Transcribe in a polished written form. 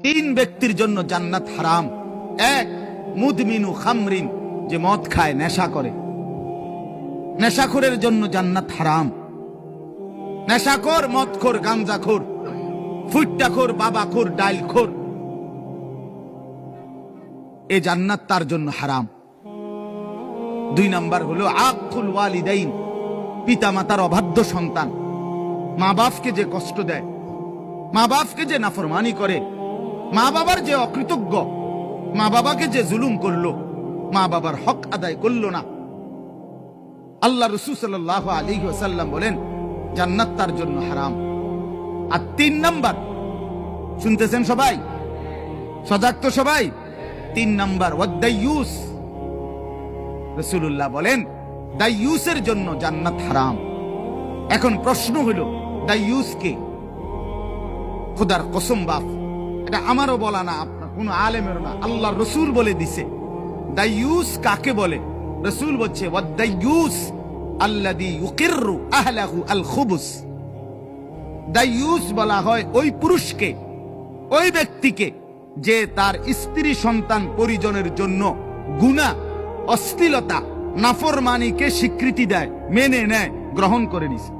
তিন ব্যক্তির জন্য জান্নাত হারাম। এক, মুদমিনু খামরিন, যে মদ খায়, নেশা করে, নেশাখোরের জন্য জান্নাত হারাম। নেশাখোর, মদখোর, গাঞ্জাখোর, ফুট্টাখোর, বাবাখোর, ডাইলখোর, এ জান্নাত তার জন্য হারাম। দুই নাম্বার হলো আকুল ওয়ালিদাইন, পিতা মাতার অবাধ্য সন্তান, মা বাপকে যে কষ্ট দেয়, মা বাপকে যে নাফরমানি করে, মা বাবার যে অকৃতজ্ঞ, মা বাবাকে যে জুলুম করলো, মা বাবার হক আদায় করলো না। আল্লাহ রাসূল সাল্লাল্লাহু আলাইহি ওয়াসাল্লাম বলেন জান্নাত তার জন্য হারাম। আর তিন নাম্বার, শুনতেছেন সবাই, সজাগ তো সবাই? তিন নাম্বার ওয়াদাইয়ুস, রাসূলুল্লাহ বলেন দাইয়ুসের জন্য জান্নাত হারাম। এখন প্রশ্ন হলো দাইয়ুস কে? খোদার কসম বাপ, এটা আমারও বলা না, আপনার কোন আলেমেরও না, আল্লাহ রসুল বলে দিছে দাইয়ুস কাকে বলে। রসুল বলছে ওয়াদাইয়ুস আল্লাযী ইউকিররু আহলাহু আল খুবুস। দাইয়ুস বলা হয় ওই পুরুষকে, ওই ব্যক্তিকে যে তার স্ত্রী সন্তান পরিজনের জন্য গুনাহ, অশ্লীলতা, নাফরমানিকে স্বীকৃতি দেয়, মেনে নেয়, গ্রহণ করে নিছে।